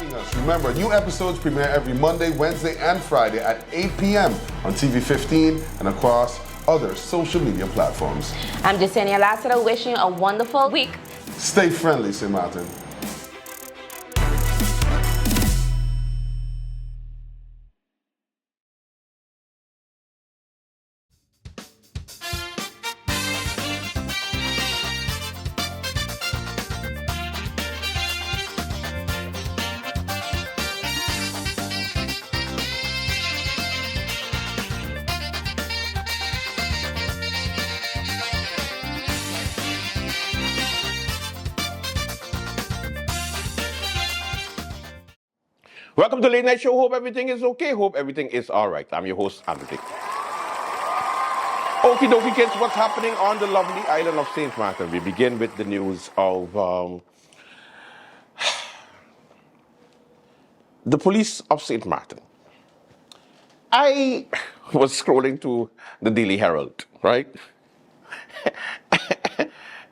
watching us. Remember, new episodes premiere every Monday, Wednesday, and Friday at 8 p.m. on TV 15 and across other social media platforms. I'm Jasenia Lassiter, wishing you a wonderful week. Stay friendly, St. Martin. Welcome to Late Night Show. Hope everything is okay. Hope everything is all right. I'm your host, Andy. Okie dokie, kids, what's happening on the lovely island of St. Martin? We begin with the news of the police of St. Martin. I was scrolling to the Daily Herald, right?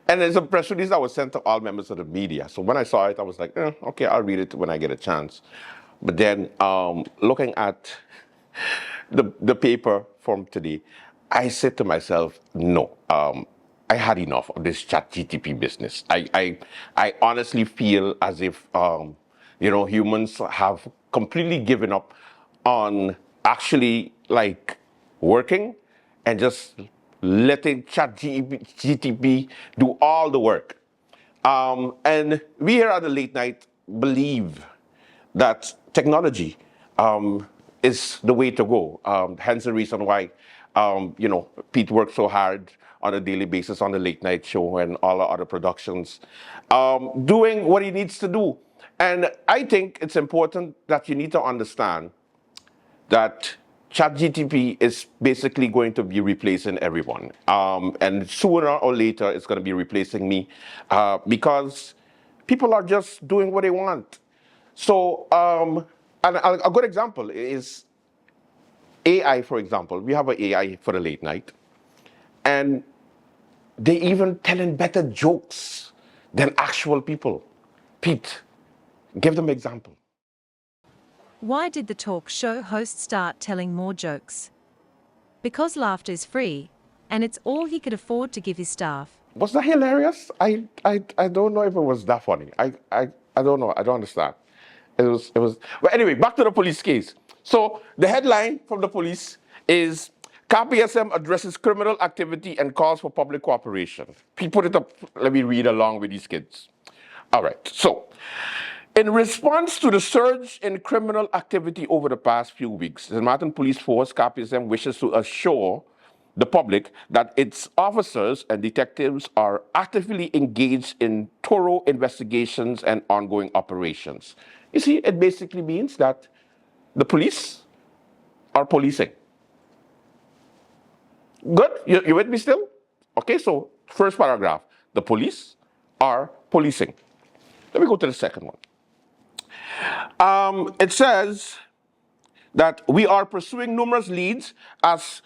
And there's a press release that was sent to all members of the media. So when I saw it, I was like, okay, I'll read it when I get a chance. But then looking at the paper from today, I said to myself, no, I had enough of this ChatGTP business. I honestly feel as if, humans have completely given up on actually like working and just letting ChatGTP do all the work. And we here at the Late Night believe that technology is the way to go. Hence the reason why, Pete works so hard on a daily basis on the Late Night Show and all our other productions, doing what he needs to do. And I think it's important that you need to understand that ChatGTP is basically going to be replacing everyone. And sooner or later, it's going to be replacing me because people are just doing what they want. So, and a good example is AI, for example. We have an AI for the late night. And they even telling better jokes than actual people. Pete, give them an example. Why did the talk show host start telling more jokes? Because laughter is free, and it's all he could afford to give his staff. Was that hilarious? I don't know if it was that funny. I don't know. I don't understand. It was. But anyway, back to the police case. So the headline from the police is KPSM addresses criminal activity and calls for public cooperation. Put it up. Let me read along with these kids. All right. So, in response to the surge in criminal activity over the past few weeks, the Martin Police Force, KPSM, wishes to assure the public that its officers and detectives are actively engaged in thorough investigations and ongoing operations. You see, it basically means that the police are policing. Good? You with me still? Okay, so first paragraph. The police are policing. Let me go to the second one. It says that we are pursuing numerous leads as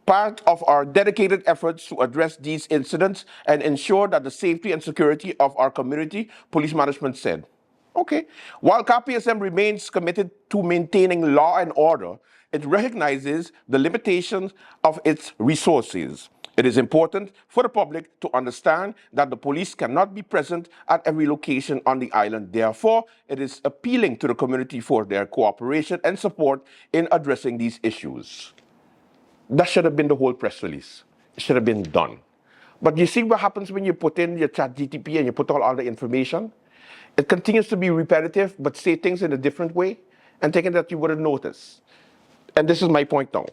part of our dedicated efforts to address these incidents and ensure that the safety and security of our community, police management said. Okay. While KPSM remains committed to maintaining law and order, it recognizes the limitations of its resources. It is important for the public to understand that the police cannot be present at every location on the island. Therefore, it is appealing to the community for their cooperation and support in addressing these issues. That should have been the whole press release. It should have been done. But you see what happens when you put in your ChatGTP and you put all the information? It continues to be repetitive, but say things in a different way, and thinking that you wouldn't notice. And this is my point now.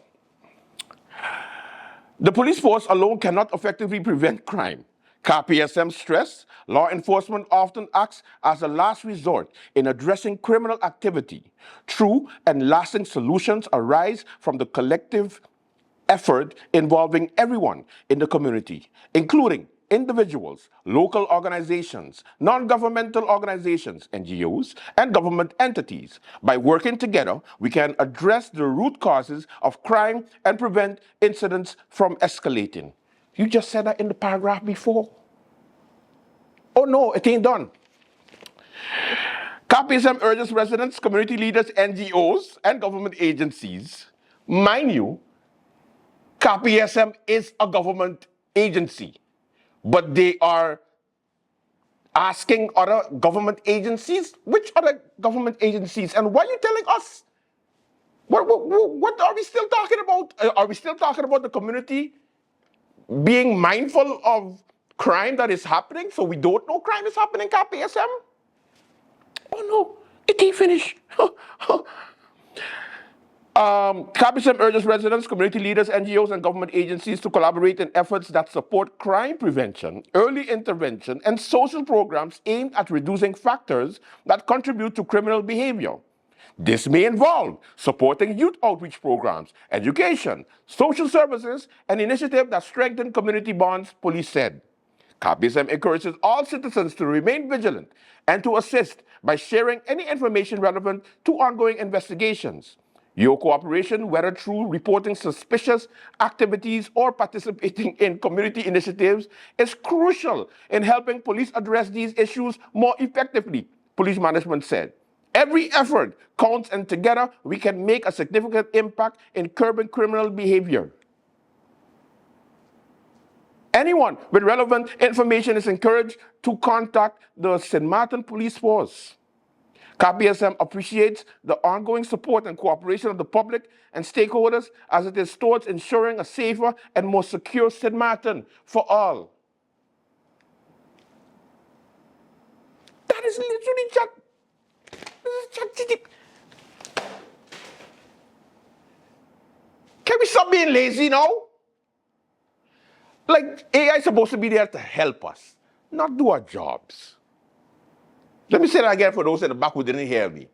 The police force alone cannot effectively prevent crime. KPSM stressed law enforcement often acts as a last resort in addressing criminal activity. True and lasting solutions arise from the collective effort involving everyone in the community, including individuals, local organizations, non-governmental organizations, NGOs, and government entities. By working together, we can address the root causes of crime and prevent incidents from escalating. You just said that in the paragraph before. Oh no, it ain't done. KPSM urges residents, community leaders, NGOs, and government agencies. Mind you, KPSM is a government agency, but they are asking other government agencies, which other government agencies, and why are you telling us? What are we still talking about? Are we still talking about the community being mindful of crime that is happening, so we don't know crime is happening, KPSM? Oh no, it ain't finished. KPSM urges residents, community leaders, NGOs, and government agencies to collaborate in efforts that support crime prevention, early intervention, and social programs aimed at reducing factors that contribute to criminal behavior. This may involve supporting youth outreach programs, education, social services, and initiatives that strengthen community bonds, police said. KPSM encourages all citizens to remain vigilant and to assist by sharing any information relevant to ongoing investigations. Your cooperation, whether through reporting suspicious activities or participating in community initiatives, is crucial in helping police address these issues more effectively, police management said. Every effort counts, and together we can make a significant impact in curbing criminal behavior. Anyone with relevant information is encouraged to contact the St. Martin Police Force. KPSM appreciates the ongoing support and cooperation of the public and stakeholders as it is towards ensuring a safer and more secure St. Martin for all. That is literally Can we stop being lazy now? Like, AI is supposed to be there to help us, not do our jobs. Let me say that again for those in the back who didn't hear me.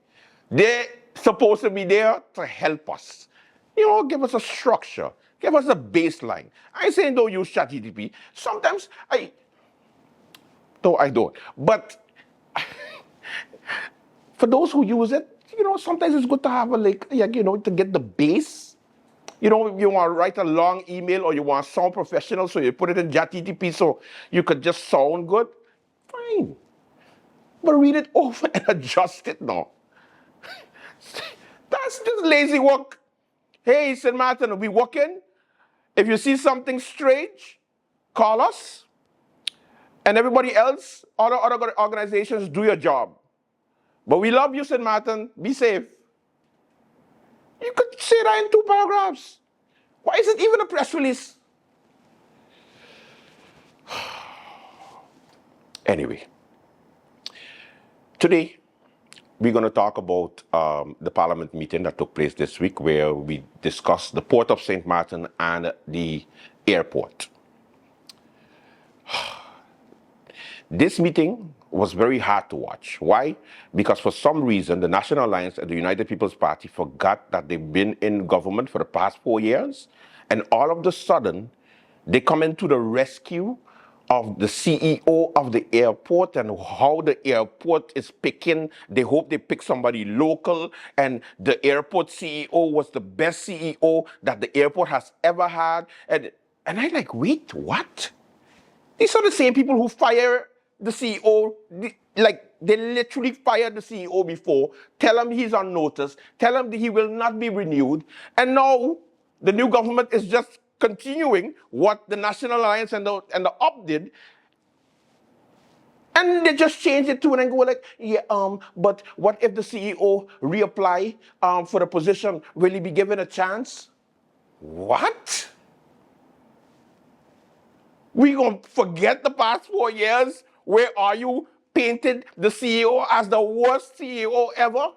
They're supposed to be there to help us. You know, give us a structure, give us a baseline. I ain't saying don't use ChatGPT. Sometimes I don't. But for those who use it, you know, sometimes it's good to have to get the base. You know, you want to write a long email or you want to sound professional, so you put it in ChatGPT so you could just sound good. Fine. But read it over and adjust it now. That's just lazy work. Hey, St. Martin, we working. If you see something strange, call us. And everybody else, other organizations, do your job. But we love you, St. Martin. Be safe. You could say that in 2 paragraphs. Why is it even a press release? Anyway, today we're going to talk about the Parliament meeting that took place this week, where we discussed the Port of St. Martin and the airport. This meeting was very hard to watch. Why? Because for some reason, the National Alliance and the United People's Party forgot that they've been in government for the past 4 years, and all of a sudden, they come into the rescue of the CEO of the airport and how the airport is picking. They hope they pick somebody local, and the airport CEO was the best CEO that the airport has ever had. And I'm like, wait, what? These are the same people who fire the CEO, they literally fired the CEO before, tell him he's on notice, tell him that he will not be renewed, and now the new government is just continuing what the National Alliance and the OP did, and they just change it to and go like, but what if the CEO reapply for the position? Will he be given a chance? What? We gonna forget the past 4 years? Where are you? Painted the CEO as the worst CEO ever?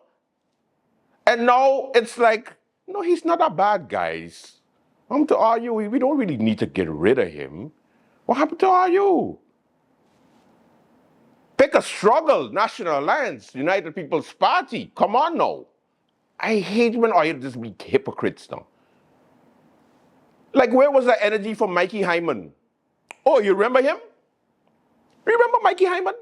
And now it's like, no, he's not a bad guy. I'm to argue, we don't really need to get rid of him. What happened to argue? Pick a struggle, National Alliance, United People's Party. Come on now. I hate when I just be hypocrites now. Like, where was the energy for Mikey Hyman? Oh, you remember him? Remember Mikey Hyman?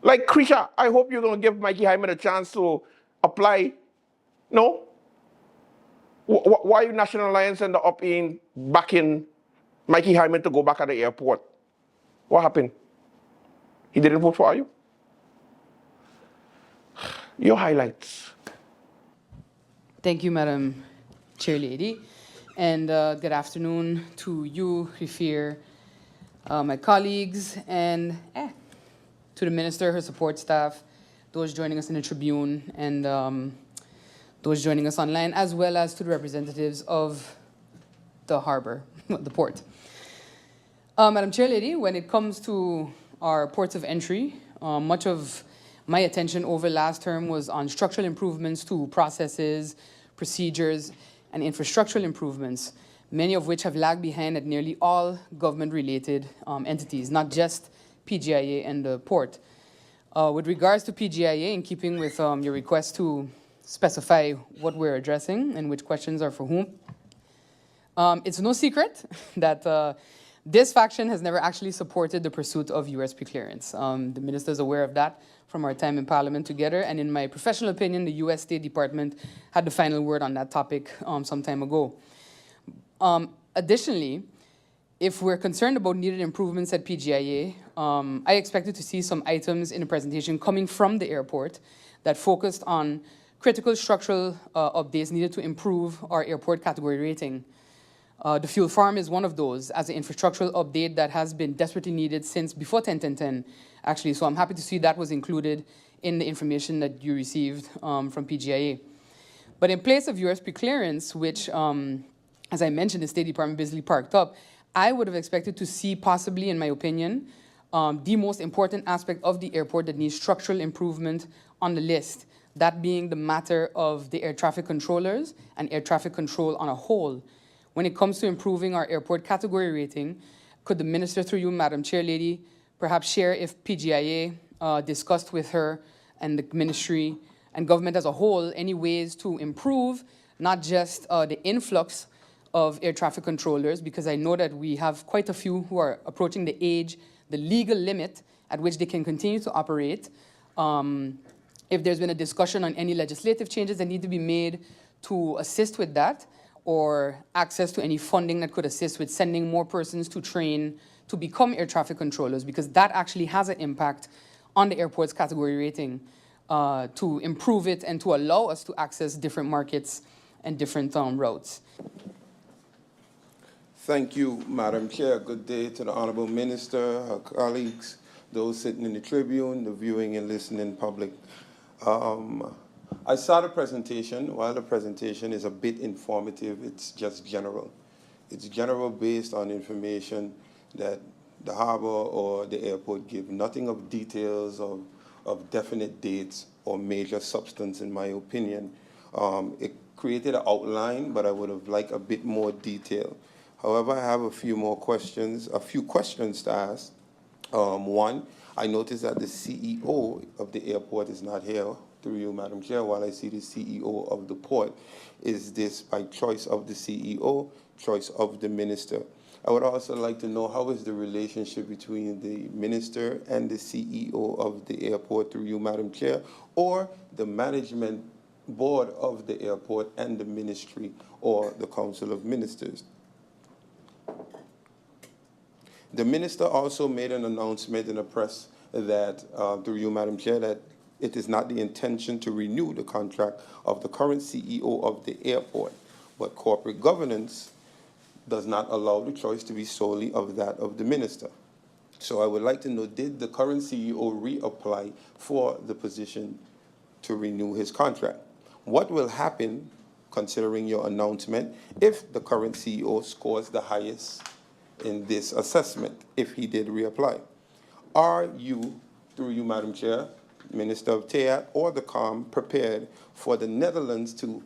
Like, Krisha, I hope you're going to give Mikey Hyman a chance to apply. No? Why are National Alliance and the UP in backing Mikey Hyman to go back at the airport? What happened? He didn't vote for you? Your highlights. Thank you, Madam Chair Lady. And good afternoon to you, Rifir, my colleagues, and to the Minister, her support staff, those joining us in the Tribune, and those joining us online, as well as to the representatives of the harbor, the port. Madam Chair Lady, when it comes to our ports of entry, much of my attention over last term was on structural improvements to processes, procedures, and infrastructural improvements, many of which have lagged behind at nearly all government-related entities, not just PGIA and the port. With regards to PGIA, in keeping with your request to specify what we're addressing and which questions are for whom, it's no secret that this faction has never actually supported the pursuit of USP clearance. The minister is aware of that from our time in Parliament together, and in my professional opinion, the US State Department had the final word on that topic some time ago. Additionally, if we're concerned about needed improvements at PGIA, I expected to see some items in the presentation coming from the airport that focused on critical structural updates needed to improve our airport category rating. The fuel farm is one of those as an infrastructural update that has been desperately needed since before 10-10-10, actually. So I'm happy to see that was included in the information that you received from PGIA. But in place of USP clearance, which, as I mentioned, the State Department basically parked up, I would have expected to see possibly, in my opinion, the most important aspect of the airport that needs structural improvement on the list, that being the matter of the air traffic controllers and air traffic control on a whole. When it comes to improving our airport category rating, could the minister, through you, Madam Chair Lady, perhaps share if PGIA discussed with her and the ministry and government as a whole any ways to improve not just the influx of air traffic controllers, because I know that we have quite a few who are approaching the age, the legal limit at which they can continue to operate. If there's been a discussion on any legislative changes that need to be made to assist with that, or access to any funding that could assist with sending more persons to train to become air traffic controllers, because that actually has an impact on the airport's category rating to improve it and to allow us to access different markets and different routes. Thank you, Madam Chair. Good day to the Honorable Minister, her colleagues, those sitting in the Tribune, the viewing and listening public. I saw the presentation. While the presentation is a bit informative, it's just general. It's general based on information that the harbor or the airport give, nothing of details of definite dates or major substance, in my opinion. It created an outline, but I would have liked a bit more detail. However, I have a few questions to ask. One, I noticed that the CEO of the airport is not here. Through you, Madam Chair, while I see the CEO of the port. Is this by choice of the CEO, choice of the minister? I would also like to know how is the relationship between the minister and the CEO of the airport, through you, Madam Chair, or the management board of the airport and the ministry or the Council of Ministers. The minister also made an announcement in the press that, through you, Madam Chair, that it is not the intention to renew the contract of the current CEO of the airport, but corporate governance does not allow the choice to be solely of that of the minister. So I would like to know, did the current CEO reapply for the position to renew his contract? What will happen, considering your announcement, if the current CEO scores the highest in this assessment, if he did reapply? Are you, through you, Madam Chair, Minister of TEAT or the COM, prepared for the Netherlands to,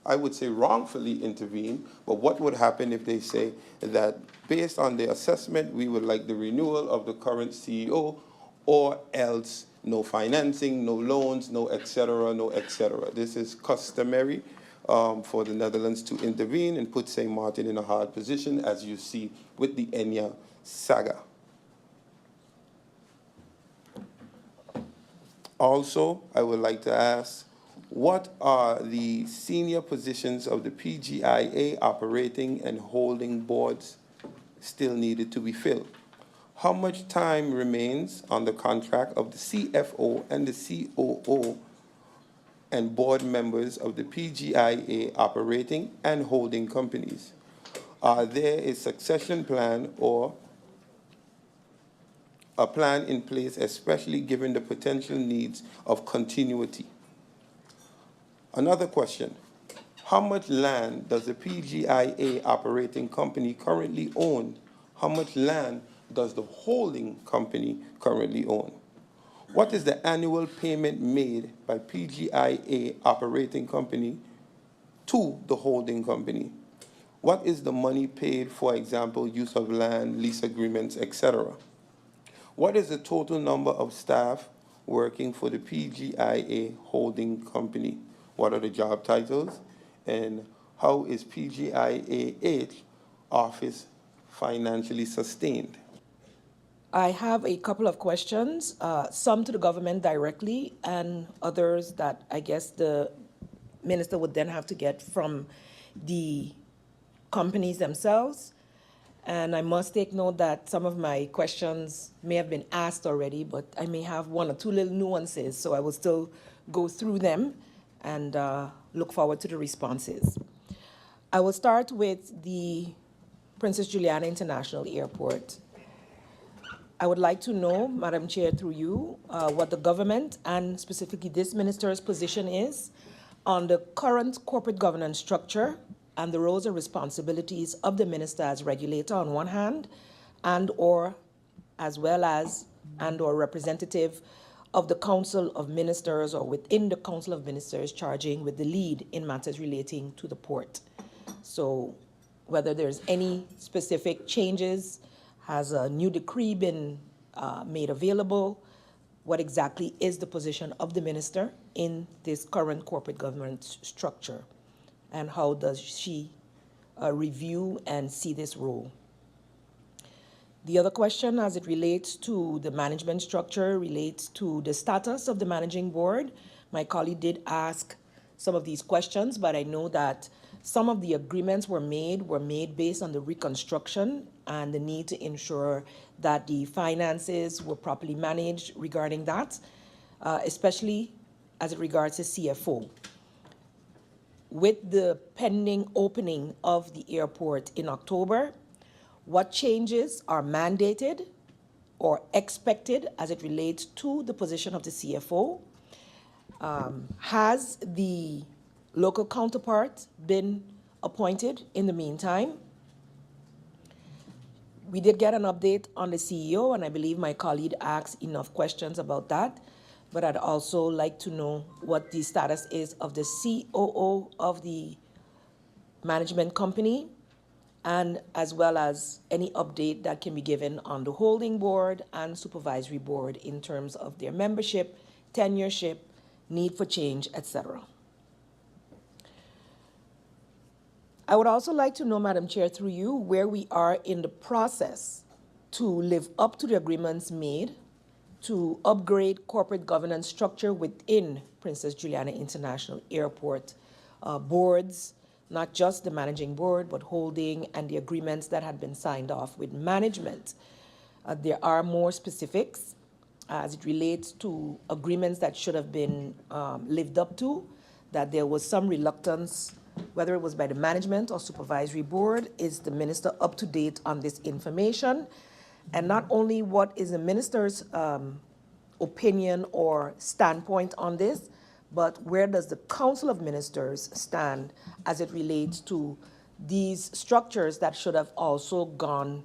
I would say, wrongfully intervene, but what would happen if they say that based on the assessment, we would like the renewal of the current CEO, or else no financing, no loans, no et cetera, no et cetera. This is customary for the Netherlands to intervene and put St. Martin in a hard position, as you see with the Enya saga. Also, I would like to ask, what are the senior positions of the PGIA operating and holding boards still needed to be filled? How much time remains on the contract of the CFO and the COO and board members of the PGIA operating and holding companies? Are there a succession plan or a plan in place, especially given the potential needs of continuity? Another question, how much land does the PGIA operating company currently own? How much land does the holding company currently own? What is the annual payment made by PGIA operating company to the holding company? What is the money paid, for example, use of land, lease agreements, etc.? What is the total number of staff working for the PGIA holding company? What are the job titles? And how is PGIAH office financially sustained? I have a couple of questions, some to the government directly and others that I guess the minister would then have to get from the companies themselves. And I must take note that some of my questions may have been asked already, but I may have one or two little nuances, so I will still go through them and look forward to the responses. I will start with the Princess Juliana International Airport. I would like to know, Madam Chair, through you, what the government and specifically this minister's position is on the current corporate governance structure and the roles and responsibilities of the minister as regulator on one hand, and or as well as and or representative of the Council of Ministers or within the Council of Ministers charging with the lead in matters relating to the port. So whether there's any specific changes, has a new decree been made available, what exactly is the position of the minister in this current corporate governance structure? And how does she review and see this role? The other question as it relates to the management structure relates to the status of the managing board. My colleague did ask some of these questions, but I know that some of the agreements were made based on the reconstruction and the need to ensure that the finances were properly managed regarding that, especially as it regards to CFO. With the pending opening of the airport in October, what changes are mandated or expected as it relates to the position of the CFO? Has the local counterpart been appointed in the meantime? We did get an update on the CEO, and I believe my colleague asked enough questions about that. But I'd also like to know what the status is of the COO of the management company, and as well as any update that can be given on the holding board and supervisory board in terms of their membership, tenureship, need for change, etc. I would also like to know, Madam Chair, through you, where we are in the process to live up to the agreements made to upgrade corporate governance structure within Princess Juliana International Airport boards, not just the managing board, but holding and the agreements that had been signed off with management. There are more specifics as it relates to agreements that should have been lived up to, that there was some reluctance, whether it was by the management or supervisory board. Is the minister up to date on this information? And not only what is the minister's opinion or standpoint on this, but where does the Council of Ministers stand as it relates to these structures that should have also gone,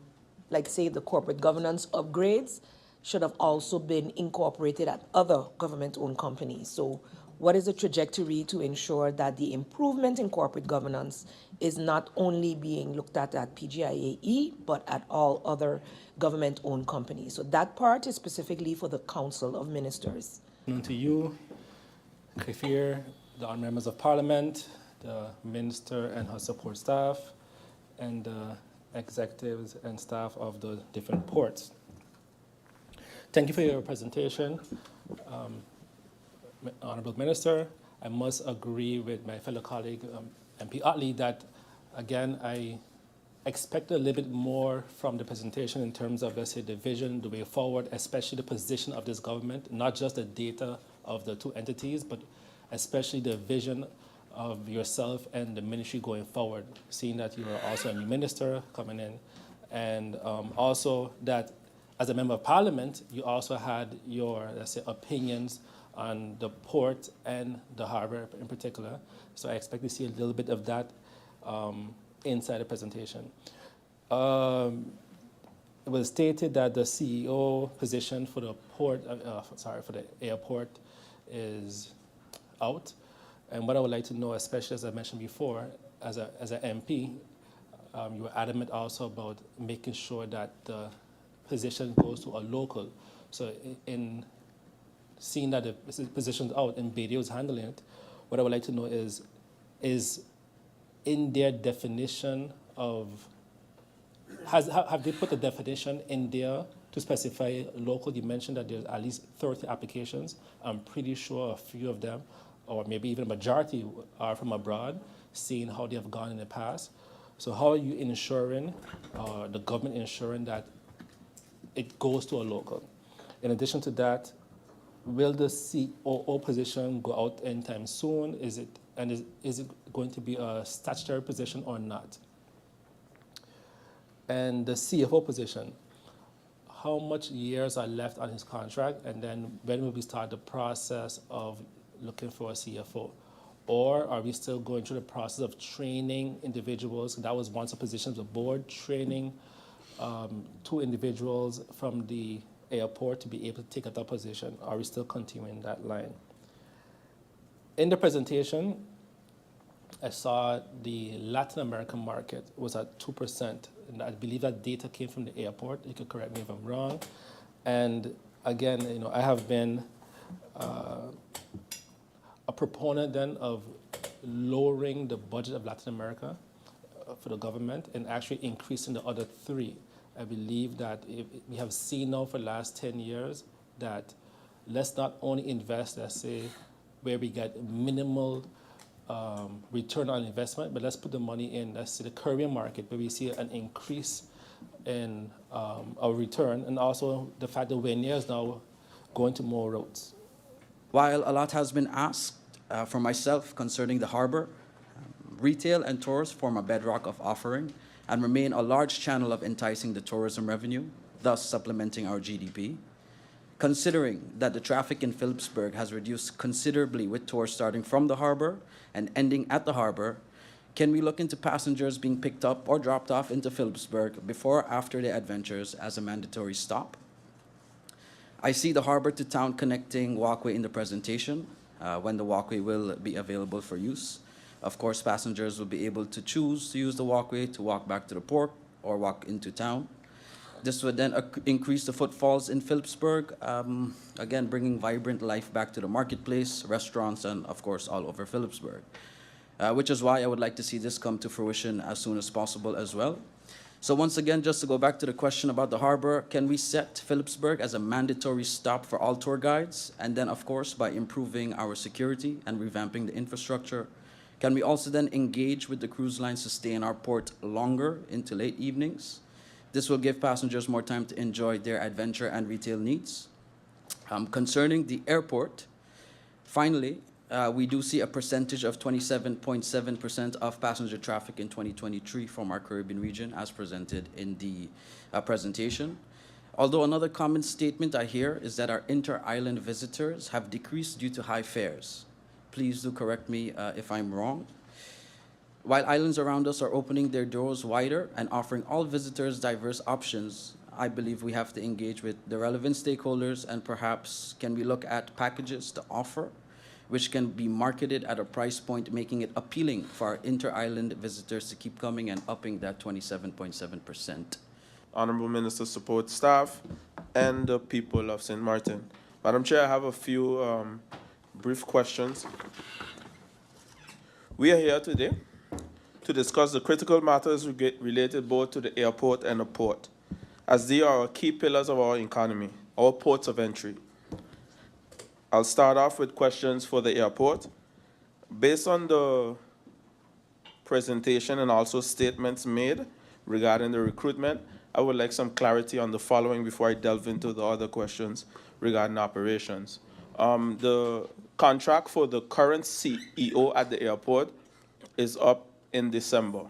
like say the corporate governance upgrades, should have also been incorporated at other government-owned companies. So what is the trajectory to ensure that the improvement in corporate governance is not only being looked at PGIAE, but at all other government-owned companies? So that part is specifically for the Council of Ministers. And to you, Kafir, the honourable members of Parliament, the Minister and her support staff, and the executives and staff of the different ports. Thank you for your presentation. Honourable Minister, I must agree with my fellow colleague, MP Otley, that again, I expect a little bit more from the presentation in terms of, let's say, the vision, the way forward, especially the position of this government, not just the data of the two entities, but especially the vision of yourself and the ministry going forward, seeing that you are also a new minister coming in, and also that as a member of parliament, you also had your, let's say, opinions on the port and the harbor in particular. So I expect to see a little bit of that inside the presentation. It was stated that the CEO position for the port, for the airport is out. And what I would like to know, especially as I mentioned before, as an MP, you were adamant also about making sure that the position goes to a local. So in seeing that the position's out and BDO's handling it, what I would like to know is in their definition of, have they put the definition in there to specify local? You mentioned that there's at least 30 applications. I'm pretty sure a few of them, or maybe even a majority, are from abroad, seeing how they have gone in the past. So how are you ensuring, the government ensuring that it goes to a local? In addition to that, will the COO position go out anytime soon? Is it going to be a statutory position or not? And the CFO position, how much years are left on his contract, and then when will we start the process of looking for a CFO? Or are we still going through the process of training individuals? That was once a position of the board, training 2 individuals from the airport to be able to take up that position. Are we still continuing that line? In the presentation, I saw the Latin American market was at 2%. And I believe that data came from the airport. You could correct me if I'm wrong. And again, I have been a proponent then of lowering the budget of Latin America for the government and actually increasing the other 3. I believe that we have seen now for the last 10 years that let's not only invest, let's say, where we get minimal return on investment, but let's put the money in, let's say, the Korean market, where we see an increase in our return, and also the fact that Wenia is now going to more roads. While a lot has been asked for myself concerning the harbor, retail and tours form a bedrock of offering and remain a large channel of enticing the tourism revenue, thus supplementing our GDP. Considering that the traffic in Philipsburg has reduced considerably with tours starting from the harbor and ending at the harbor, can we look into passengers being picked up or dropped off into Philipsburg before or after their adventures as a mandatory stop? I see the harbor to town connecting walkway in the presentation, when the walkway will be available for use. Of course, passengers will be able to choose to use the walkway to walk back to the port or walk into town. This would then increase the footfalls in Philipsburg, again, bringing vibrant life back to the marketplace, restaurants, and of course, all over Philipsburg. Which is why I would like to see this come to fruition as soon as possible as well. So once again, just to go back to the question about the harbor, can we set Philipsburg as a mandatory stop for all tour guides? And then, of course, by improving our security and revamping the infrastructure, can we also then engage with the cruise lines to stay in our port longer into late evenings? This will give passengers more time to enjoy their adventure and retail needs. Concerning the airport, finally, we do see a percentage of 27.7% of passenger traffic in 2023 from our Caribbean region as presented in the presentation. Although another common statement I hear is that our inter-island visitors have decreased due to high fares. Please do correct me if I'm wrong. While islands around us are opening their doors wider and offering all visitors diverse options, I believe we have to engage with the relevant stakeholders, and perhaps can we look at packages to offer which can be marketed at a price point making it appealing for our inter-island visitors to keep coming and upping that 27.7%. Honorable Minister, support staff, and the people of St. Martin. Madam Chair, I have a few brief questions. We are here today to discuss the critical matters related both to the airport and the port, as they are key pillars of our economy, our ports of entry. I'll start off with questions for the airport. Based on the presentation and also statements made regarding the recruitment, I would like some clarity on the following before I delve into the other questions regarding operations. The contract for the current CEO at the airport is up in December.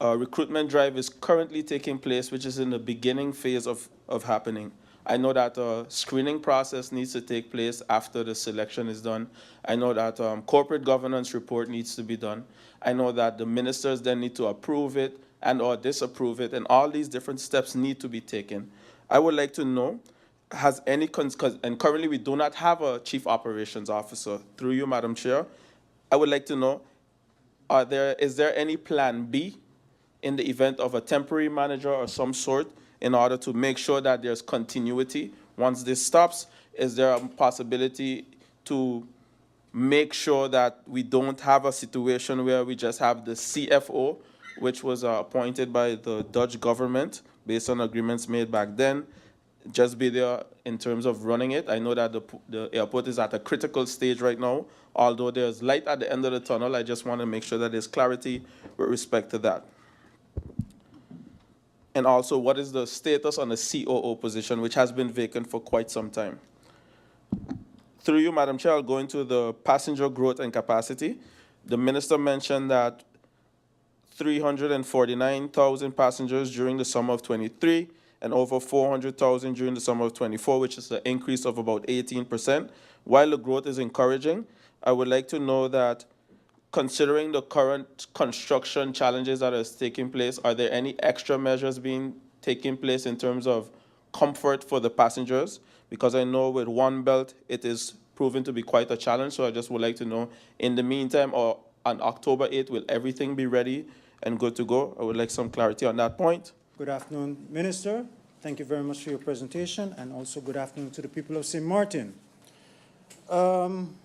A recruitment drive is currently taking place, which is in the beginning phase of happening. I know that a screening process needs to take place after the selection is done. I know that corporate governance report needs to be done. I know that the ministers then need to approve it and or disapprove it, and all these different steps need to be taken. I would like to know, has any, and currently we do not have a chief operations officer. Through you, Madam Chair, I would like to know, is there any plan B in the event of a temporary manager or some sort in order to make sure that there's continuity once this stops? Is there a possibility to make sure that we don't have a situation where we just have the CFO, which was appointed by the Dutch government based on agreements made back then, just be there in terms of running it? I know that the airport is at a critical stage right now. Although there's light at the end of the tunnel, I just want to make sure that there's clarity with respect to that. And also, what is the status on the COO position, which has been vacant for quite some time? Through you, Madam Chair, I'll go into the passenger growth and capacity. The minister mentioned that 349,000 passengers during the summer of 23 and over 400,000 during the summer of 24, which is an increase of about 18%. While the growth is encouraging, I would like to know that, considering the current construction challenges that are taking place, are there any extra measures being taken place in terms of comfort for the passengers? Because I know with One Belt, it is proven to be quite a challenge. So I just would like to know, in the meantime, or on October 8th, will everything be ready and good to go? I would like some clarity on that point. Good afternoon, Minister. Thank you very much for your presentation, and also good afternoon to the people of St. Martin. I'm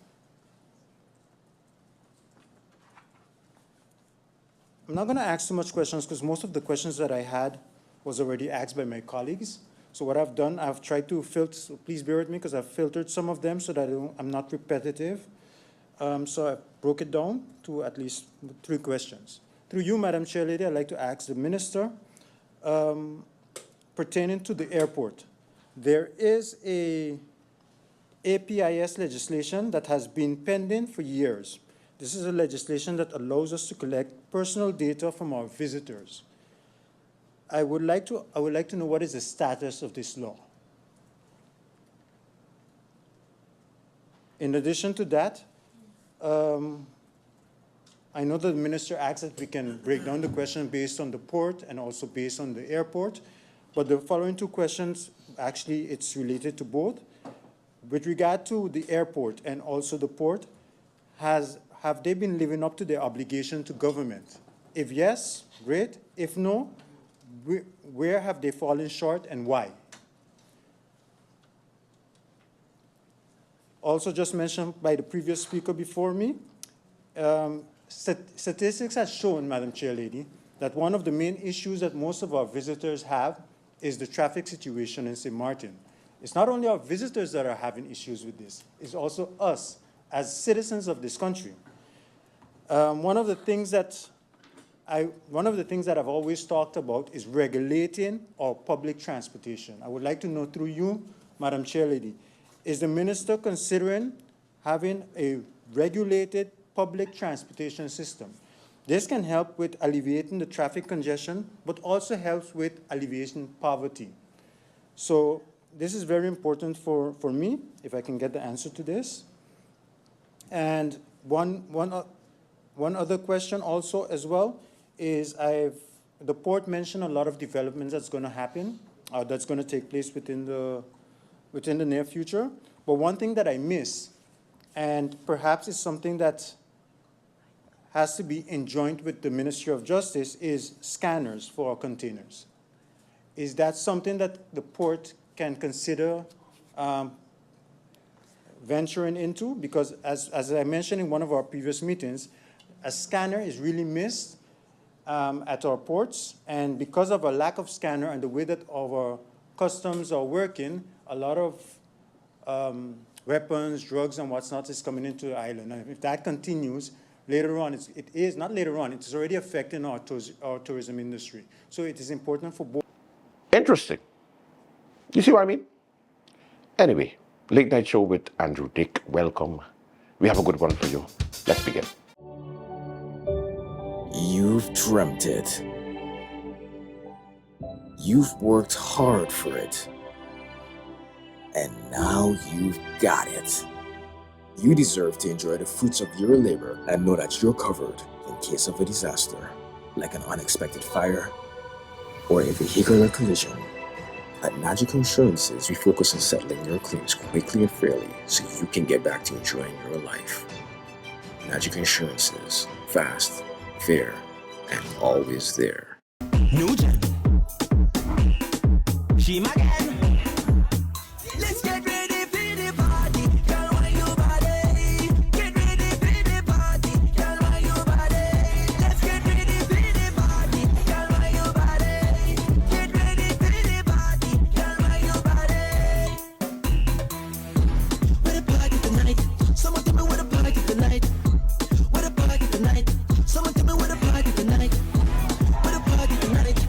not going to ask too much questions because most of the questions that I had was already asked by my colleagues. So what I've done, I've tried to filter, so please bear with me because I've filtered some of them so that I'm not repetitive. So I broke it down to at least 3 questions. Through you, Madam Chair Lady, I'd like to ask the Minister, pertaining to the airport. There is a APIS legislation that has been pending for years. This is a legislation that allows us to collect personal data from our visitors. I would like to know what is the status of this law. In addition to that, I know that the Minister asked that we can break down the question based on the port and also based on the airport, but the following 2 questions, actually it's related to both. With regard to the airport and also the port, have they been living up to their obligation to government? If yes, great. If no, where have they fallen short and why? Also just mentioned by the previous speaker before me, statistics has shown, Madam Chair Lady, that one of the main issues that most of our visitors have is the traffic situation in St. Martin. It's not only our visitors that are having issues with this, it's also us as citizens of this country. One of the things that I've always talked about is regulating our public transportation. I would like to know through you, Madam Chair Lady, is the Minister considering having a regulated public transportation system? This can help with alleviating the traffic congestion, but also helps with alleviating poverty. So this is very important for me, if I can get the answer to this. And one other question also as well is the port mentioned a lot of developments that's going to happen, that's going to take place within the near future. But one thing that I miss, and perhaps it's something that has to be enjoined with the Ministry of Justice, is scanners for our containers. Is that something that the port can consider venturing into? Because as I mentioned in one of our previous meetings, a scanner is really missed at our ports, and because of a lack of scanner and the way that our customs are working, a lot of weapons, drugs, and what's not is coming into the island. And if that continues, later on, it's already affecting our tourism industry. So it is important for both. Interesting. You see what I mean? Anyway, Late Night Show with Andrew Dick. Welcome We have a good one for you. Let's begin. You've dreamt it. You've worked hard for it. And now you've got it. You deserve to enjoy the fruits of your labor and know that you're covered in case of a disaster, like an unexpected fire or a vehicular collision. At Magical Insurances, we focus on settling your claims quickly and fairly so you can get back to enjoying your life. Magical Insurances, fast, fair, and always there. New Gen. She my gang. Let's get ready for the party. Girl, why your body? Get ready for the party. Girl, why your body? Let's get ready for the party. Girl, why your body? Get ready for the party. Girl, why your body? Where the party tonight? Someone tell me where the party tonight. Where the party tonight? Someone tell me where the party tonight. Where the party tonight?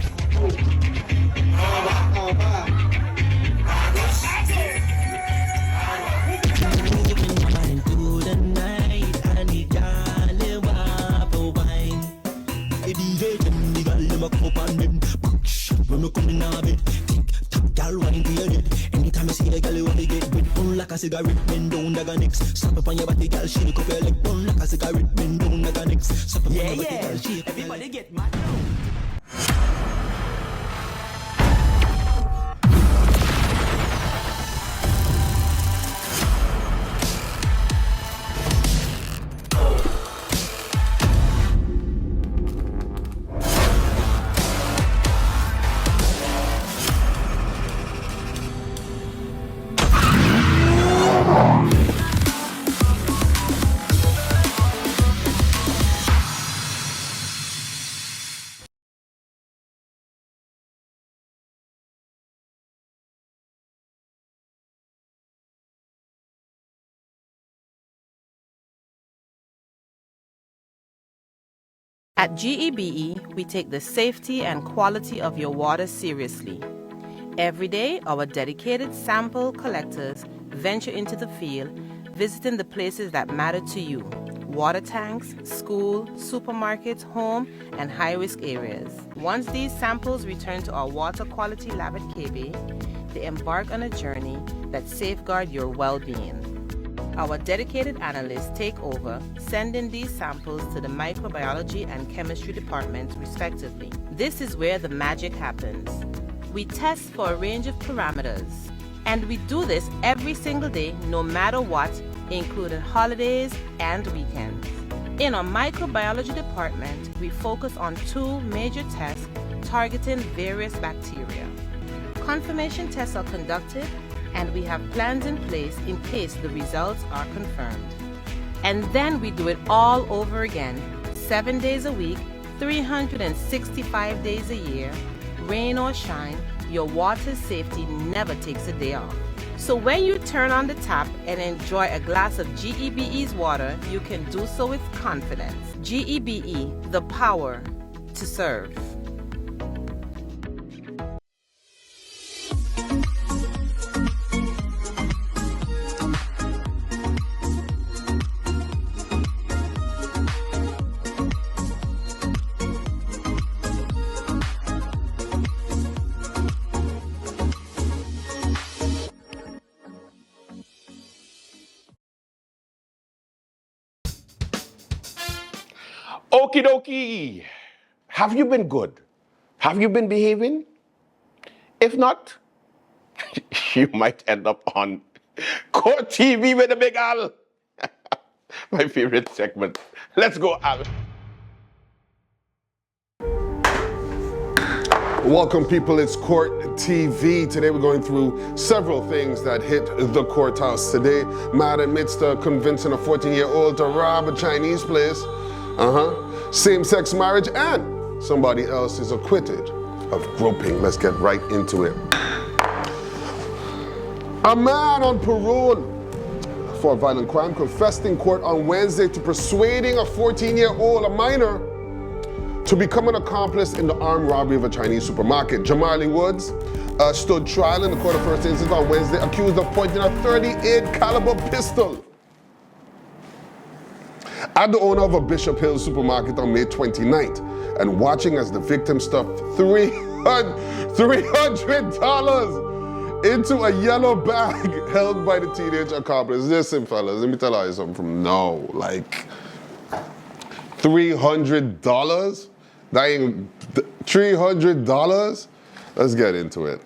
Anytime I see a girl, you want to get with bun like a cigarette, bend down like a next. Slap up on your body, girl, shake up your leg, bun like a cigarette, bend down like a next. Slap up on your body, girl, shake. Everybody get mad now. At GEBE, we take the safety and quality of your water seriously. Every day, our dedicated sample collectors venture into the field, visiting the places that matter to you: water tanks, school, supermarkets, home, and high-risk areas. Once these samples return to our water quality lab at KB, they embark on a journey that safeguards your well-being. Our dedicated analysts take over, sending these samples to the microbiology and chemistry departments respectively. This is where the magic happens. We test for a range of parameters, and we do this every single day, no matter what, including holidays and weekends. In our microbiology department, we focus on two major tests targeting various bacteria. Confirmation tests are conducted, and we have plans in place in case the results are confirmed. And then we do it all over again, 7 days a week, 365 days a year. Rain or shine, your water safety never takes a day off. So when you turn on the tap and enjoy a glass of GEBE's water, you can do so with confidence. GEBE, the power to serve. Okie dokie. Have you been good? Have you been behaving? If not, you might end up on Court TV with the Big Al. My favorite segment. Let's go, Al. Welcome, people. It's Court TV. Today we're going through several things that hit the courthouse today. Mad admits to convincing a 14-year-old to rob a Chinese place. Same-sex marriage, and somebody else is acquitted of groping. Let's get right into it. A man on parole for a violent crime confessed in court on Wednesday to persuading a 14-year-old, a minor, to become an accomplice in the armed robbery of a Chinese supermarket. Jamarly Woods stood trial in the court of first instance on Wednesday, accused of pointing a .38 caliber pistol at the owner of a Bishop Hill supermarket on May 29th and watching as the victim stuffed $300 into a yellow bag held by the teenage accomplice. Listen, fellas, let me tell you something from now. Like, $300? That ain't $300? Let's get into it.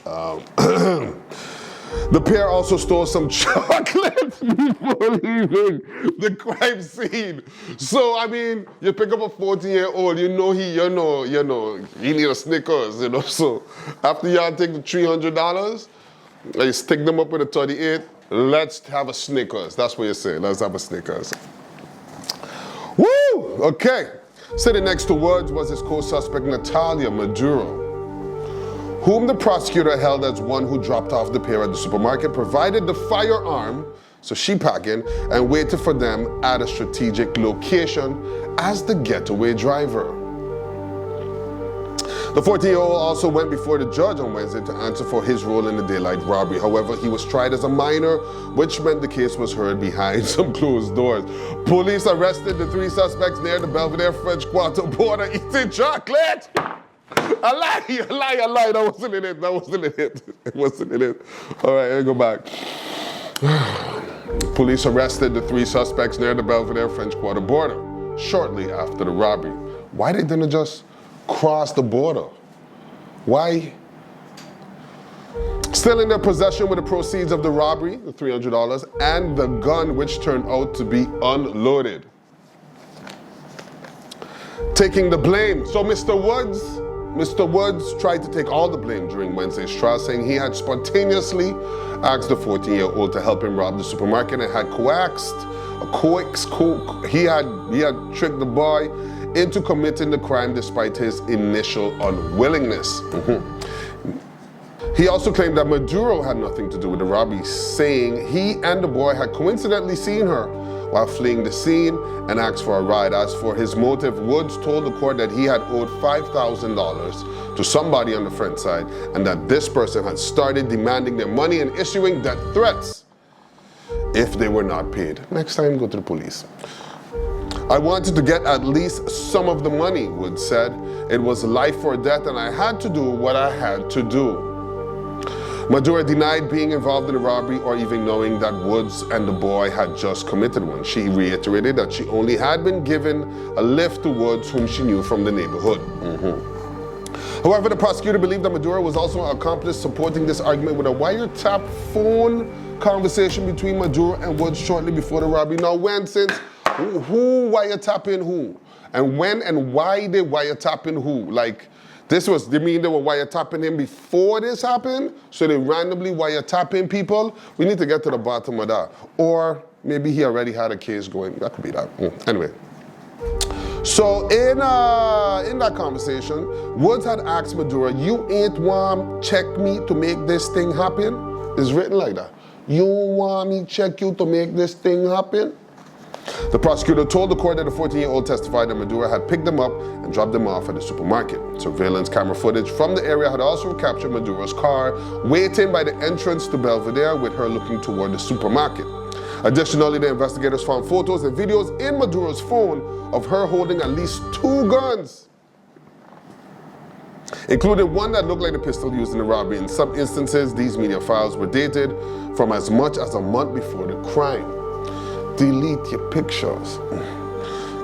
The pair also stole some chocolates before leaving the crime scene. So, I mean, you pick up a 14-year-old, you know he need a Snickers, So, after y'all take the $300, you stick them up with a 38, let's have a Snickers. That's what you say, let's have a Snickers. Woo! Okay. Sitting next to Woods was his co-suspect Natalia Maduro, whom the prosecutor held as one who dropped off the pair at the supermarket, provided the firearm, so she packing, and waited for them at a strategic location as the getaway driver. The 14-year-old also went before the judge on Wednesday to answer for his role in the daylight robbery. However, he was tried as a minor, which meant the case was heard behind some closed doors. Police arrested the 3 suspects near the Belvedere French Quarter border eating chocolate. I lie, that wasn't in it. All right, here we go back. Police arrested the 3 suspects near the Belvedere French Quarter border shortly after the robbery. Why they didn't just cross the border? Why? Still in their possession with the proceeds of the robbery, the $300, and the gun, which turned out to be unloaded. Taking the blame. So Mr. Woods tried to take all the blame during Wednesday's trial, saying he had spontaneously asked the 14-year-old to help him rob the supermarket and had he had tricked the boy into committing the crime despite his initial unwillingness. He also claimed that Maduro had nothing to do with the robbery, saying he and the boy had coincidentally seen her while fleeing the scene and asked for a ride. As for his motive, Woods told the court that he had owed $5,000 to somebody on the front side and that this person had started demanding their money and issuing death threats if they were not paid. Next time, go to the police. I wanted to get at least some of the money, Woods said. It was life or death and I had to do what I had to do. Maduro denied being involved in the robbery or even knowing that Woods and the boy had just committed one. She reiterated that she only had been given a lift to Woods, whom she knew from the neighborhood. However, the prosecutor believed that Maduro was also an accomplice, supporting this argument with a wiretap phone conversation between Maduro and Woods shortly before the robbery. Now, who wiretapping who? And when and why they wiretapping who? Like, they mean they were wiretapping him before this happened? So they randomly wiretapping people? We need to get to the bottom of that. Or maybe he already had a case going. That could be that. Anyway. So in that conversation, Woods had asked Maduro, you ain't want check me to make this thing happen? It's written like that. You want me check you to make this thing happen? The prosecutor told the court that the 14-year-old testified that Maduro had picked them up and dropped them off at the supermarket. Surveillance camera footage from the area had also captured Maduro's car waiting by the entrance to Belvedere with her looking toward the supermarket. Additionally, the investigators found photos and videos in Maduro's phone of her holding at least 2 guns, including one that looked like the pistol used in the robbery. In some instances, these media files were dated from as much as a month before the crime. Delete your pictures.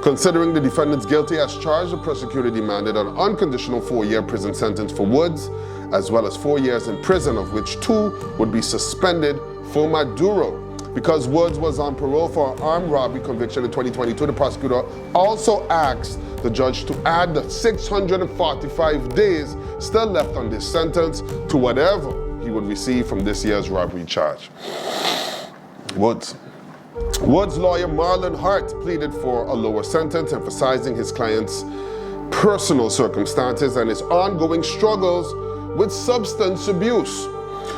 Considering the defendants guilty as charged, the prosecutor demanded an unconditional 4-year prison sentence for Woods, as well as 4 years in prison, of which 2 would be suspended for Maduro. Because Woods was on parole for an armed robbery conviction in 2022, the prosecutor also asked the judge to add the 645 days still left on this sentence to whatever he would receive from this year's robbery charge. Woods' lawyer Marlon Hart pleaded for a lower sentence, emphasizing his client's personal circumstances and his ongoing struggles with substance abuse.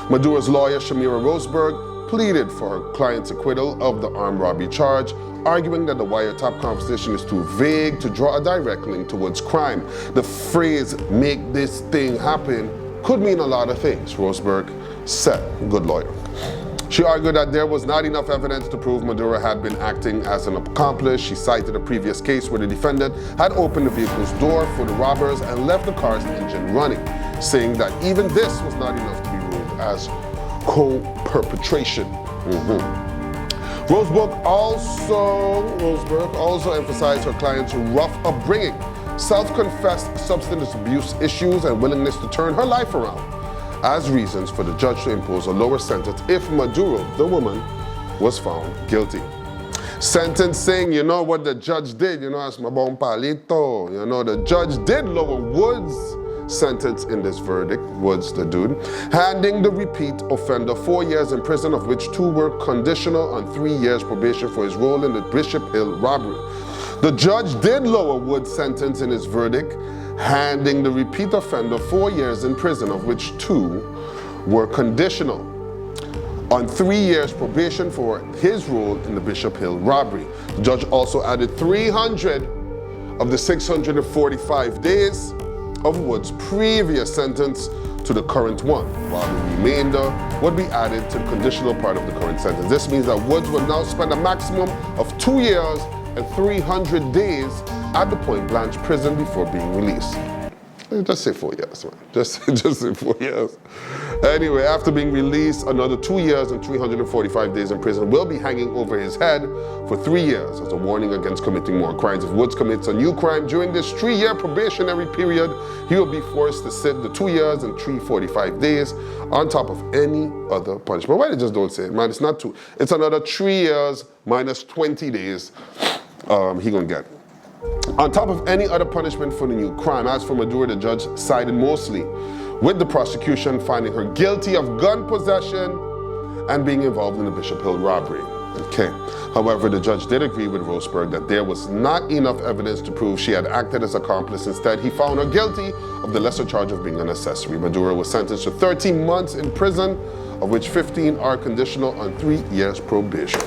Maduro's lawyer Shamira Roseberg pleaded for her client's acquittal of the armed robbery charge, arguing that the wiretap conversation is too vague to draw a direct link to Woods' crime. The phrase, "make this thing happen," could mean a lot of things, Roseberg said. Good lawyer. She argued that there was not enough evidence to prove Maduro had been acting as an accomplice. She cited a previous case where the defendant had opened the vehicle's door for the robbers and left the car's engine running, saying that even this was not enough to be ruled as co-perpetration. Roseberg also emphasized her client's rough upbringing, self-confessed substance abuse issues, and willingness to turn her life around as reasons for the judge to impose a lower sentence if Maduro, the woman, was found guilty. Sentencing, you know what the judge did, you know, as my bon palito, you know, the judge did lower Woods' sentence in this verdict, Woods the dude, handing the repeat offender 4 years in prison, of which 2 were conditional on 3 years probation for his role in the Bishop Hill robbery. The judge did lower Woods' sentence in his verdict, handing the repeat offender 4 years in prison, of which 2 were conditional on 3 years probation for his role in the Bishop Hill robbery. The judge also added 300 of the 645 days of Woods' previous sentence to the current one, while the remainder would be added to the conditional part of the current sentence. This means that Woods will now spend a maximum of 2 years and 300 days at the Point Blanche prison before being released. Just say 4 years, man. Just say 4 years. Anyway, after being released, another 2 years and 345 days in prison will be hanging over his head for 3 years as a warning against committing more crimes. If Woods commits a new crime during this 3-year probationary period, he will be forced to sit the 2 years and 345 days on top of any other punishment. Why they just don't say it, man? It's not 2. It's another 3 years minus 20 days he gonna get. On top of any other punishment for the new crime. As for Maduro, the judge sided mostly with the prosecution, finding her guilty of gun possession and being involved in the Bishop Hill robbery. Okay. However, the judge did agree with Roseberg that there was not enough evidence to prove she had acted as accomplice. Instead, he found her guilty of the lesser charge of being an accessory. Maduro was sentenced to 13 months in prison, of which 15 are conditional on 3 years probation.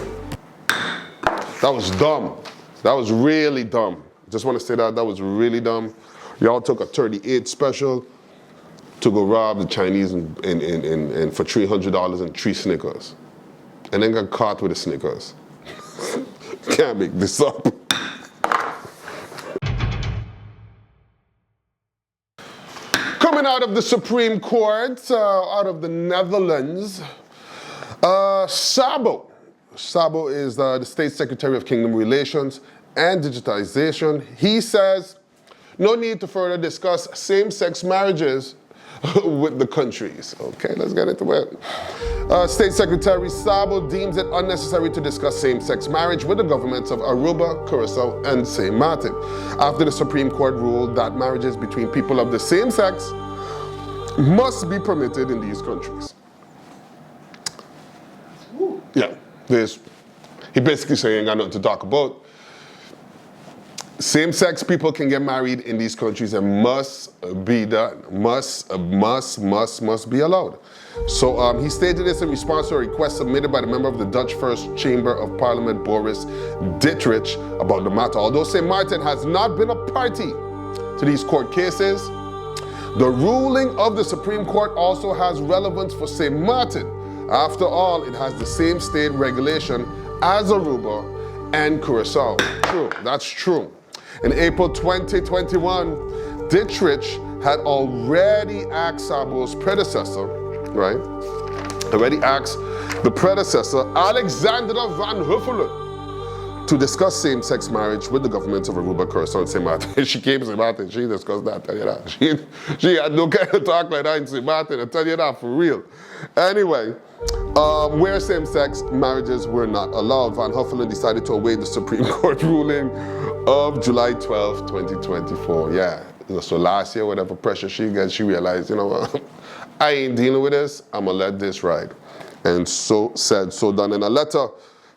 That was dumb. That was really dumb. Just want to say that was really dumb. Y'all took a 38 special to go rob the Chinese for $300 and 3 Snickers, and then got caught with the Snickers. Can't make this up. Coming out of the Supreme Court, out of the Netherlands, Sabo. Sabo is the State Secretary of Kingdom Relations and Digitization. He says, no need to further discuss same-sex marriages with the countries. Okay, let's get into it. State Secretary Sabo deems it unnecessary to discuss same-sex marriage with the governments of Aruba, Curacao, and St. Martin, after the Supreme Court ruled that marriages between people of the same sex must be permitted in these countries. Yeah, he basically saying, ain't got nothing to talk about. Same-sex people can get married in these countries and must be done, must be allowed. So he stated this in response to a request submitted by the member of the Dutch First Chamber of Parliament, Boris Dittrich, about the matter. Although St. Martin has not been a party to these court cases, the ruling of the Supreme Court also has relevance for St. Martin. After all, it has the same state regulation as Aruba and Curacao. True, that's true. In April 2021, Dittrich had already asked Sabo's predecessor, right? Already asked the predecessor, Alexandra van Huffelen, to discuss same-sex marriage with the governments of Aruba, Curacao, and St. Martin. She came to St. Martin, she discussed that, tell you that. She had no kind of talk like that in St. Martin, I tell you that for real. Anyway, where same-sex marriages were not allowed, Van Huffelen decided to await the Supreme Court ruling of July 12, 2024. Yeah, so last year, whatever pressure she gets, she realized, you know what, I ain't dealing with this, I'm gonna let this ride. And so said, so done. In a letter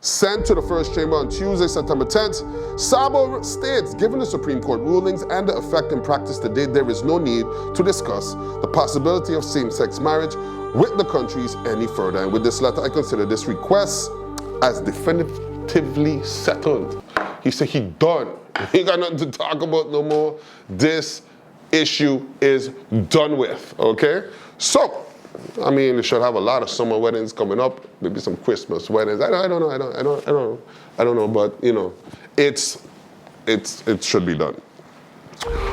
sent to the First Chamber on Tuesday, September 10th, Sabo states, given the Supreme Court rulings and the effect in practice to date, there is no need to discuss the possibility of same-sex marriage with the countries any further. And with this letter, I consider this request as definitively settled. He said he done. He ain't got nothing to talk about no more. This issue is done with, okay? So, I mean, they should have a lot of summer weddings coming up, maybe some Christmas weddings. I don't know, but you know, it should be done.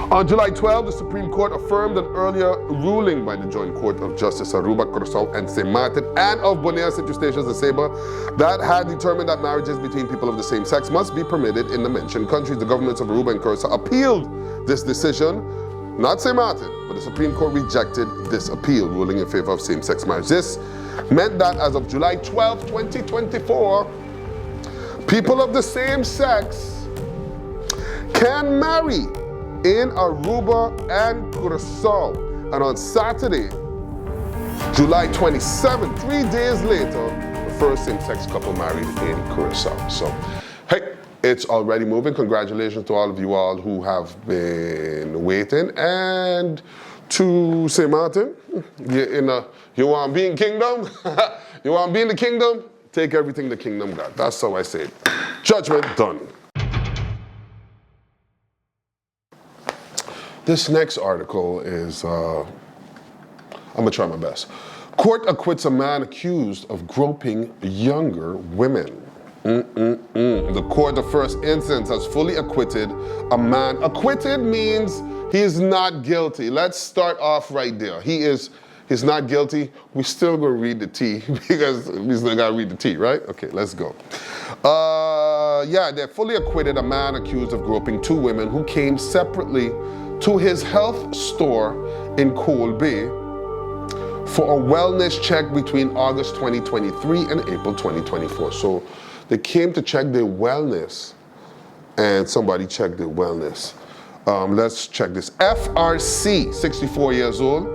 On July 12, the Supreme Court affirmed an earlier ruling by the Joint Court of Justice Aruba, Curaçao, and St. Martin, and of Bonaire, St. Eustatius, and Saba, that had determined that marriages between people of the same sex must be permitted in the mentioned countries. The governments of Aruba and Curaçao appealed this decision, not St. Martin, but the Supreme Court rejected this appeal, ruling in favor of same-sex marriage. This meant that as of July 12, 2024, people of the same sex can marry in Aruba and Curaçao. And on Saturday, July 27, 3 days later, the first same-sex couple married in Curaçao. So, hey, it's already moving. Congratulations to all of you all who have been waiting. And to St. Martin, you want to be in kingdom? You want to be in the kingdom? Take everything the kingdom got. That's how I say it. Judgment done. This next article is, I'm gonna try my best. Court acquits a man accused of groping younger women. The court of first instance has fully acquitted a man. Acquitted means he is not guilty. Let's start off right there. He's not guilty. We're still gonna read the T because we still gotta read the T, right? Okay, let's go. Yeah, they fully acquitted a man accused of groping two women who came separately to his health store in Coal Bay for a wellness check between August 2023 and April 2024. So they came to check their wellness, and somebody checked their wellness. Let's check this. FRC, 64 years old.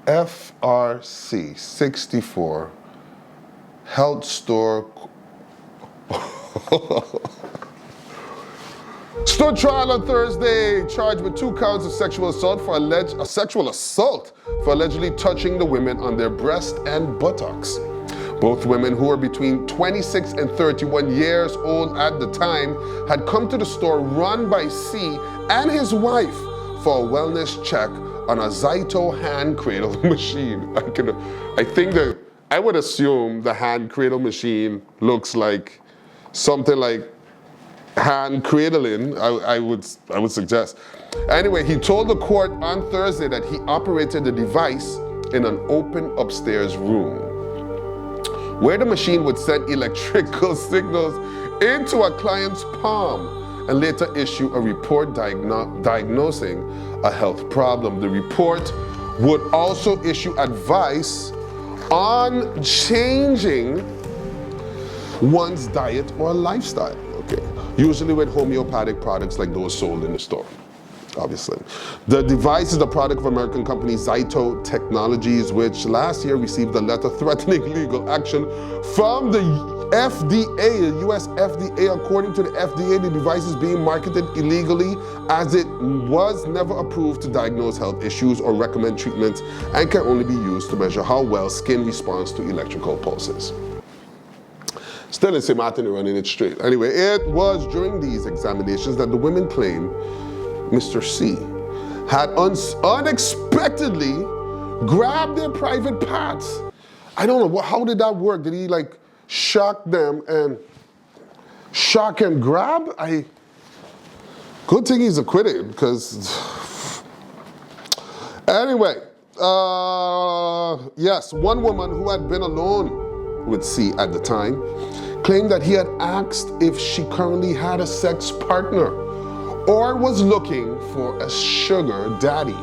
FRC, 64, health store. Stood trial on Thursday, charged with 2 counts of sexual assault for allegedly touching the women on their breast and buttocks. Both women, who were between 26 and 31 years old at the time, had come to the store run by C and his wife for a wellness check on a Zyto hand cradle machine. I would assume the hand cradle machine looks like something like hand cradling, I would suggest. Anyway, he told the court on Thursday that he operated the device in an open upstairs room, where the machine would send electrical signals into a client's palm and later issue a report diagnosing a health problem. The report would also issue advice on changing one's diet or lifestyle. Okay. Usually with homeopathic products like those sold in the store, obviously. The device is the product of American company Zyto Technologies, which last year received a letter threatening legal action from the FDA, US FDA. According to the FDA, the device is being marketed illegally as it was never approved to diagnose health issues or recommend treatments and can only be used to measure how well skin responds to electrical pulses. Still in St. Martin, running it straight. Anyway, it was during these examinations that the women claim Mr. C had unexpectedly grabbed their private parts. I don't know, how did that work? Did he like shock them and shock and grab? Good thing he's acquitted, because anyway, yes, one woman who had been alone with C at the time claimed that he had asked if she currently had a sex partner or was looking for a sugar daddy.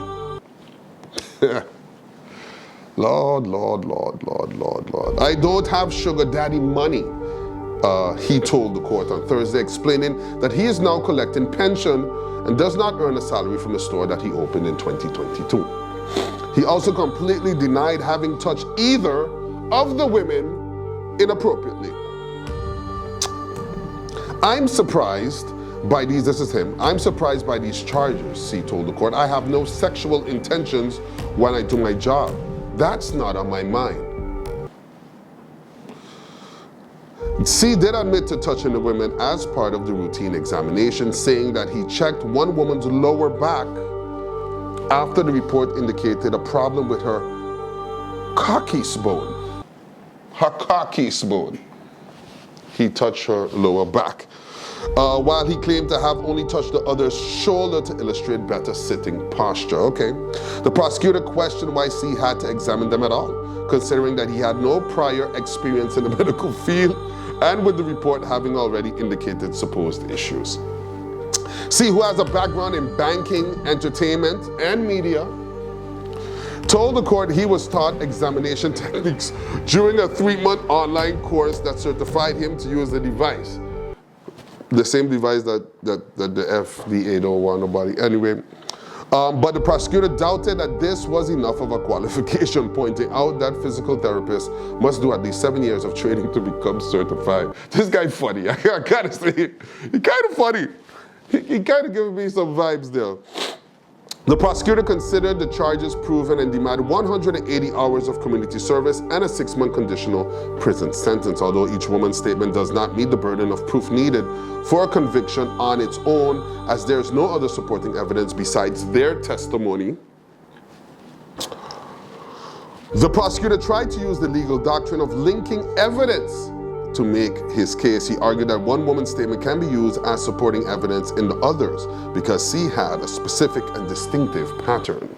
Lord. I don't have sugar daddy money, he told the court on Thursday, explaining that he is now collecting pension and does not earn a salary from the store that he opened in 2022. He also completely denied having touched either of the women inappropriately. I'm surprised by these, this is him, I'm surprised by these charges, C told the court. I have no sexual intentions when I do my job. That's not on my mind. C did admit to touching the women as part of the routine examination, saying that he checked one woman's lower back after the report indicated a problem with her coccyx bone. Her coccyx bone. He touched her lower back, while he claimed to have only touched the other's shoulder to illustrate better sitting posture. Okay. The prosecutor questioned why C had to examine them at all, considering that he had no prior experience in the medical field and with the report having already indicated supposed issues. C, who has a background in banking, entertainment, and media, told the court he was taught examination techniques during a 3-month online course that certified him to use the device. The same device that the FDA don't want nobody. Anyway, but the prosecutor doubted that this was enough of a qualification, pointing out that physical therapists must do at least 7 years of training to become certified. This guy funny, I gotta say, he kind of funny. He kind of giving me some vibes there. The prosecutor considered the charges proven and demanded 180 hours of community service and a 6-month conditional prison sentence. Although each woman's statement does not meet the burden of proof needed for a conviction on its own, as there is no other supporting evidence besides their testimony, the prosecutor tried to use the legal doctrine of linking evidence to make his case. He argued that one woman's statement can be used as supporting evidence in the others because she had a specific and distinctive pattern.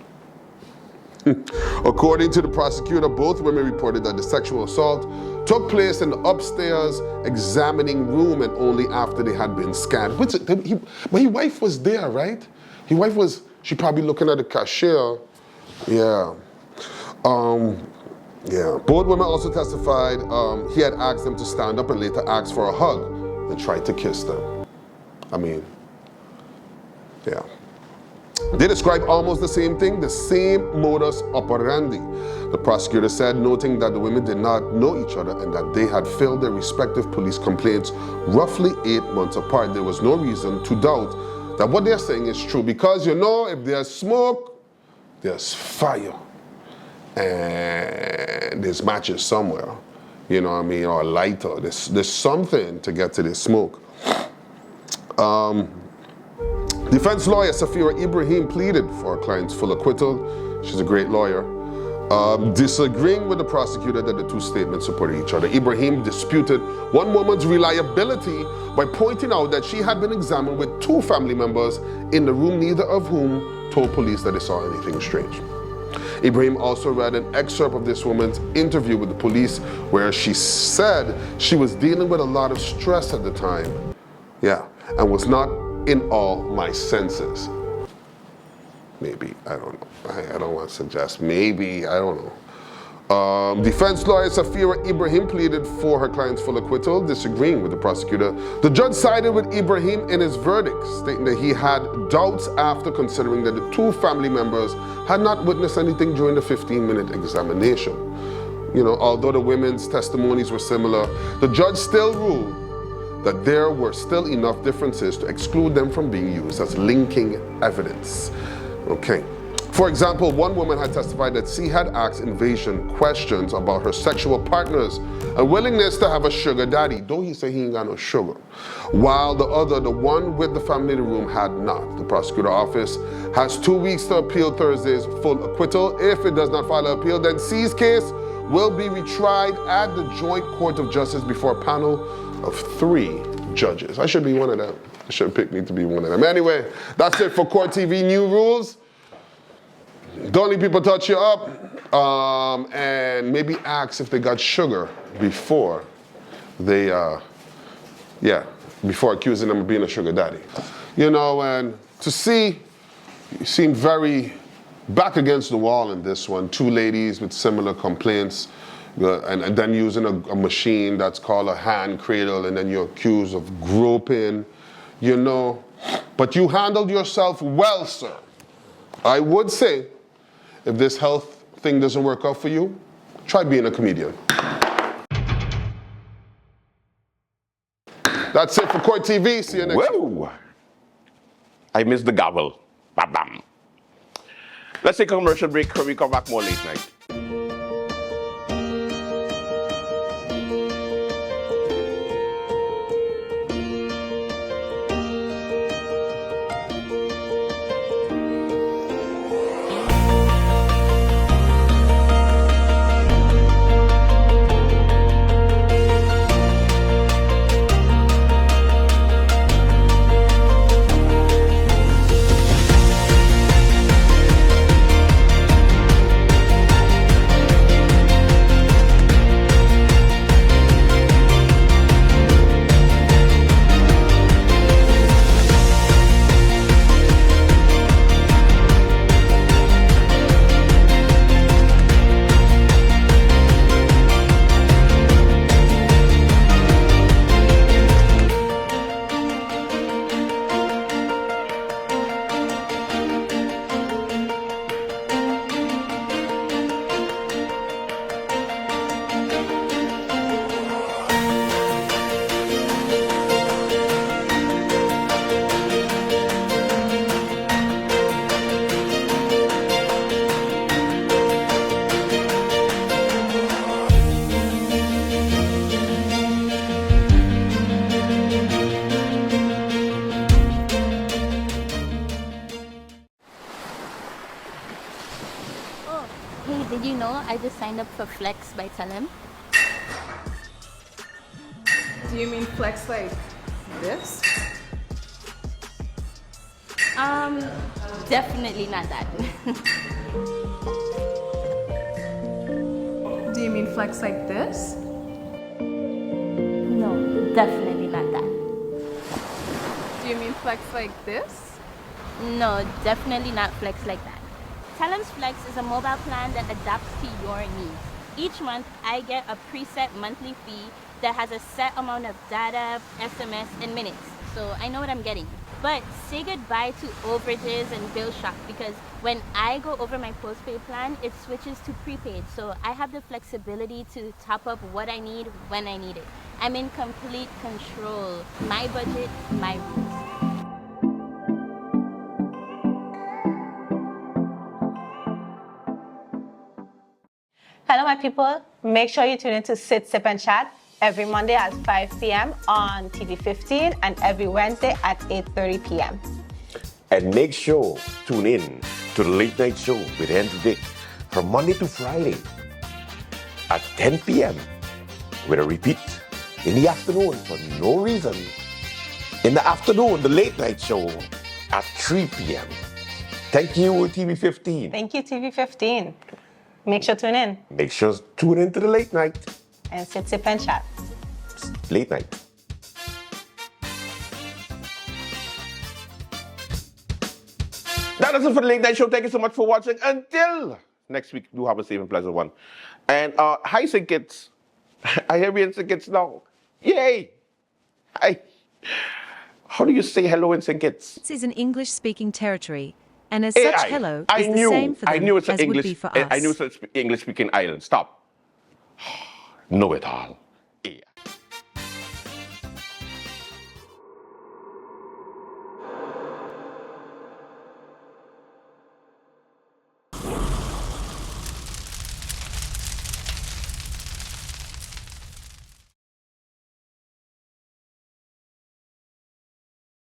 According to the prosecutor, both women reported that the sexual assault took place in the upstairs examining room and only after they had been scanned. But his wife was there, right? His wife was, she probably looking at the cashier. Yeah. Yeah, both women also testified he had asked them to stand up and later asked for a hug and tried to kiss them. I mean, yeah. They described almost the same thing, the same modus operandi. The prosecutor said, noting that the women did not know each other and that they had filed their respective police complaints roughly 8 months apart. There was no reason to doubt that what they're saying is true because, you know, if there's smoke, there's fire. And there's matches somewhere, you know what I mean, or a lighter. There's something to get to this smoke. Defense lawyer Safira Ibrahim pleaded for her client's full acquittal. She's a great lawyer. Disagreeing with the prosecutor that the two statements supported each other. Ibrahim disputed one woman's reliability by pointing out that she had been examined with 2 family members in the room, neither of whom told police that they saw anything strange. Ibrahim also read an excerpt of this woman's interview with the police where she said she was dealing with a lot of stress at the time. Yeah, and was not in all my senses. Maybe, I don't know. I don't want to suggest, maybe, I don't know. Defense lawyer Safira Ibrahim pleaded for her client's full acquittal, disagreeing with the prosecutor. The judge sided with Ibrahim in his verdict, stating that he had doubts after considering that the 2 family members had not witnessed anything during the 15-minute examination. You know, although the women's testimonies were similar, the judge still ruled that there were still enough differences to exclude them from being used as linking evidence. Okay. For example, one woman had testified that she had asked invasion questions about her sexual partners and willingness to have a sugar daddy, though he said he ain't got no sugar, while the other, the one with the family in the room, had not. The prosecutor office has 2 weeks to appeal Thursday's full acquittal. If it does not file an appeal, then C's case will be retried at the Joint Court of Justice before a panel of 3 judges. I should be one of them. I should pick me to be one of them. Anyway, that's it for Court TV new rules. Don't let people touch you up, and maybe ask if they got sugar before they, before accusing them of being a sugar daddy. You know, and to see, you seem very back against the wall in this one. 2 ladies with similar complaints, and then using a machine that's called a hand cradle, and then you're accused of groping, you know. But you handled yourself well, sir. I would say, if this health thing doesn't work out for you, try being a comedian. That's it for Court TV. See you next week. Whoa! I missed the gavel. Bam, bam. Let's take a commercial break. We come back more late night. just signed up for Flex by Telem. Do you mean flex like this? Definitely not that. Do you mean flex like this? No, definitely not that. Do you mean flex like this? No, definitely not Flex like that. Telem's Flex is a mobile plan that adapts to your needs. Each month, I get a preset monthly fee that has a set amount of data, SMS, and minutes. So I know what I'm getting. But say goodbye to overages and bill shock, because when I go over my postpaid plan, it switches to prepaid. So I have the flexibility to top up what I need when I need it. I'm in complete control. My budget, my rules. Hello, my people. Make sure you tune in to Sit, Sip, and Chat every Monday at 5 p.m. on TV 15 and every Wednesday at 8:30 p.m. And make sure tune in to the late night show with Andrew Dick from Monday to Friday at 10 p.m. with a repeat in the afternoon for no reason. In the afternoon, the late night show at 3 p.m. Thank you, TV 15. Thank you, TV 15. Make sure to tune in Make sure to tune in to the late night. and Sit, Sip, and Chat. Late night. That is it for the late night show. Thank you so much for watching. Until next week, do have a safe and pleasant one. And hi, St. Kitts. I hear we in St. Kitts now. Yay! Hi. How do you say hello in St. Kitts? This is an English-speaking territory, and as AI. such, hello is the same for them I knew it's as an would be English. for us. I knew it's an English-speaking island. Stop. Know it all.